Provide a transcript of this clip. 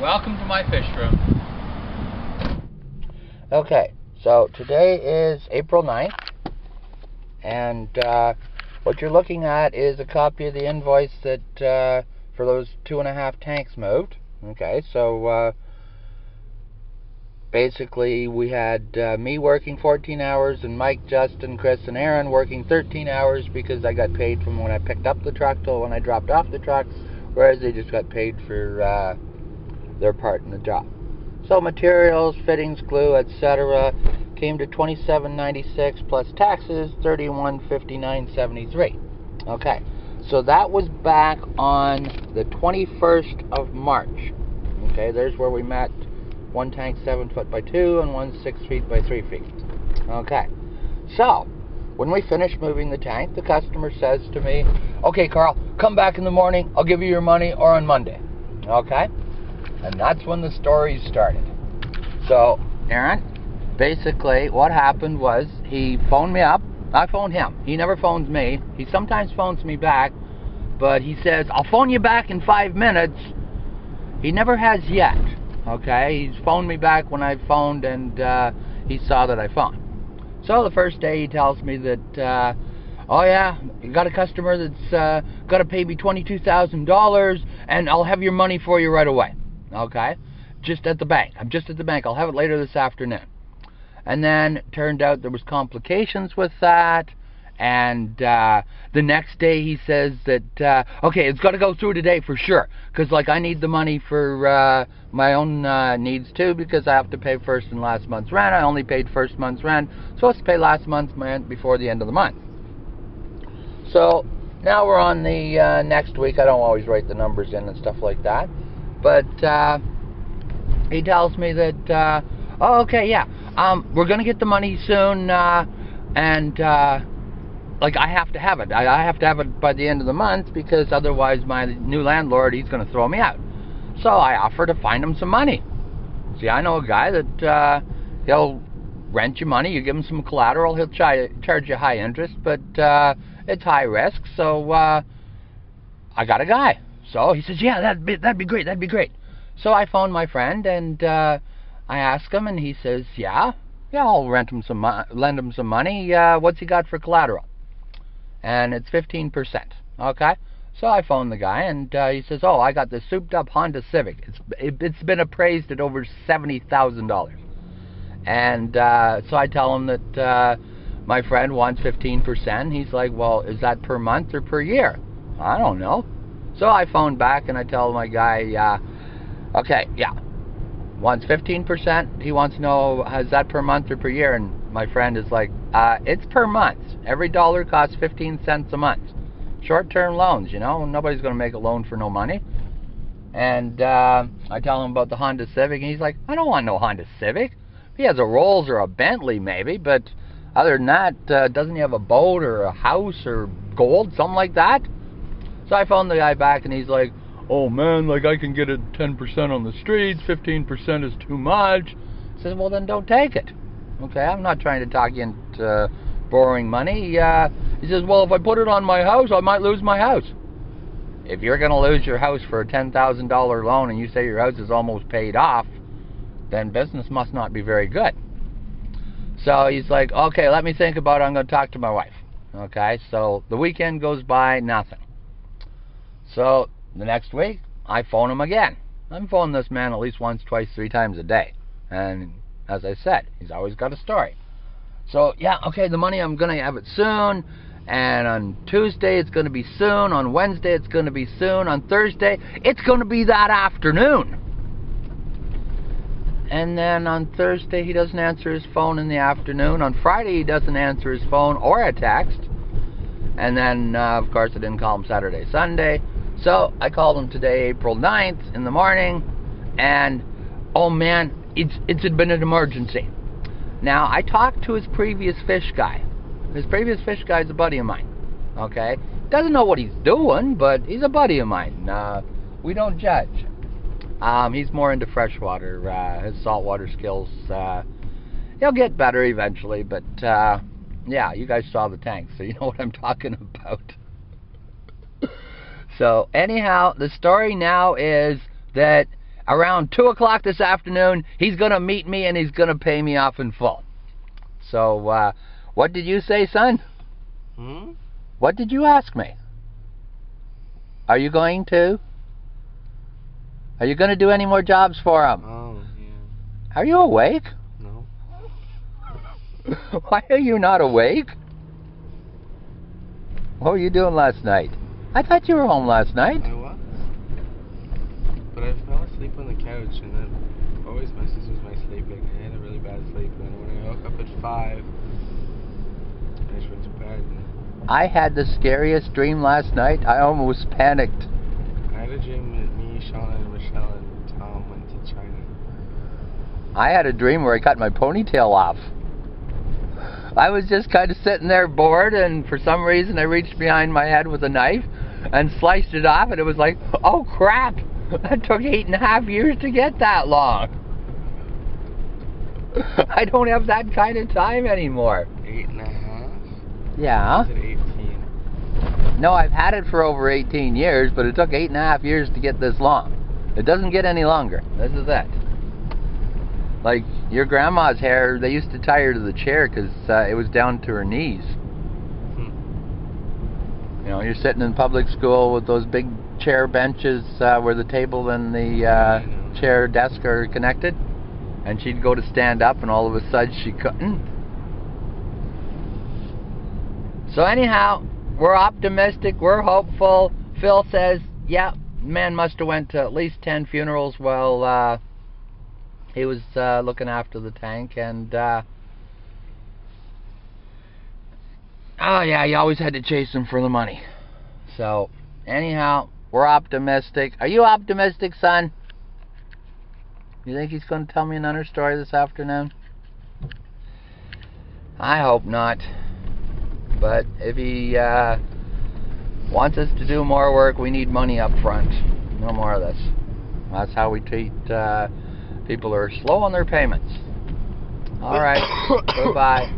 Welcome to my fish room. Okay, so today is April 9th, and what you're looking at is a copy of the invoice that for those 2.5 tanks moved. Okay, so basically we had me working 14 hours and Mike, Justin, Chris, and Aaron working 13 hours because I got paid from when I picked up the truck till when I dropped off the truck, whereas they just got paid for their part in the job. So materials, fittings, glue, etc. came to $27.96 plus taxes, $31.59.73. Okay, so that was back on the 21st of March. Okay, there's where we met. One tank 7 foot by 2 and one 6 feet by 3 feet. Okay, so when we finished moving the tank, the customer says to me, "Okay, Carl, come back in the morning. I'll give you your money, or on Monday." Okay, and that's when the story started. So Aaron, basically what happened was he phoned me up. I phoned him. He never phones me. He sometimes phones me back, but he says, "I'll phone you back in 5 minutes." He never has yet. Okay, he's phoned me back when I phoned, and he saw that I phoned. So the first day he tells me that, "Oh yeah, you got a customer that's got to pay me $22,000, and I'll have your money for you right away." Okay, just at the bank. I'm just at the bank. I'll have it later this afternoon. And then it turned out there was complications with that. And the next day he says that, okay, it's got to go through today for sure. Because, like, I need the money for my own needs, too, because I have to pay first and last month's rent. I only paid first month's rent. So let's pay last month's rent before the end of the month. So now we're on the next week. I don't always write the numbers in and stuff like that. But he tells me that, oh, okay, yeah, we're going to get the money soon, and like, I have to have it. I have to have it by the end of the month, because otherwise my new landlord, he's going to throw me out. So I offer to find him some money. See, I know a guy that he'll rent you money, you give him some collateral, he'll charge you high interest, but it's high risk, so I got a guy. So he says, "Yeah, that'd be great, that'd be great." So I phoned my friend, and I asked him, and he says, yeah, I'll lend him some money. What's he got for collateral? And it's 15%. Okay, so I phoned the guy, and he says, "Oh, I got this souped-up Honda Civic. It's been appraised at over $70,000." And so I tell him that my friend wants 15%. He's like, "Well, is that per month or per year?" "I don't know." So I phoned back, and I tell my guy, okay, yeah, wants 15%. He wants to know, is that per month or per year? And my friend is like, it's per month. Every dollar costs 15 cents a month. Short-term loans, you know, nobody's going to make a loan for no money. And I tell him about the Honda Civic, and he's like, "I don't want no Honda Civic." He has a Rolls or a Bentley maybe, but other than that, doesn't he have a boat or a house or gold, something like that? So I phoned the guy back, and he's like, "Oh man, like, I can get it 10% on the streets, 15% is too much." I said, "Well, then don't take it." Okay, I'm not trying to talk you into borrowing money. He says, "Well, if I put it on my house, I might lose my house." If you're going to lose your house for a $10,000 loan, and you say your house is almost paid off, then business must not be very good. So he's like, "Okay, let me think about it. I'm going to talk to my wife." Okay, so the weekend goes by, nothing. So the next week, I phone him again. I'm phoning this man at least once, twice, 3 times a day. And as I said, he's always got a story. So, yeah, okay, the money, I'm going to have it soon. And on Tuesday, it's going to be soon. On Wednesday, it's going to be soon. On Thursday, it's going to be that afternoon. And then on Thursday, he doesn't answer his phone in the afternoon. On Friday, he doesn't answer his phone or a text. And then, of course, I didn't call him Saturday, Sunday. So I called him today, April 9th, in the morning, and oh man, it's been an emergency. Now, I talked to his previous fish guy. His previous fish guy is a buddy of mine, okay? Doesn't know what he's doing, but he's a buddy of mine. We don't judge. He's more into freshwater. His saltwater skills, he'll get better eventually, but yeah, you guys saw the tank, so you know what I'm talking about. So anyhow, the story now is that around 2 o'clock this afternoon, he's going to meet me and he's going to pay me off in full. So, what did you say, son? What did you ask me? Are you going to? Are you going to do any more jobs for him? Oh, yeah. Are you awake? No. Why are you not awake? What were you doing last night? I thought you were home last night. I was. But I fell asleep on the couch, and that always messes with my sleeping. I had a really bad sleep, and when I woke up at 5, I just went to bed. And I had the scariest dream last night. I almost panicked. I had a dream that me, Sean, and Michelle, and Tom went to China. I had a dream where I cut my ponytail off. I was just kind of sitting there bored, and for some reason I reached behind my head with a knife and sliced it off, and it was like, oh crap, that took 8.5 years to get that long. I don't have that kind of time anymore. 8.5? Yeah. Is it 18? No, I've had it for over 18 years, but it took 8.5 years to get this long. It doesn't get any longer. This is it. Like your grandma's hair, they used to tie her to the chair because it was down to her knees. You know, you're sitting in public school with those big chair benches where the table and the chair desk are connected, and she'd go to stand up and all of a sudden she couldn't. So anyhow, we're optimistic, we're hopeful. Phil says, yeah, man must have went to at least 10 funerals while he was looking after the tank, and oh yeah, you always had to chase him for the money. So anyhow, we're optimistic. Are you optimistic, son? You think he's going to tell me another story this afternoon? I hope not. But if he wants us to do more work, we need money up front. No more of this. That's how we treat people who are slow on their payments. All right. Goodbye.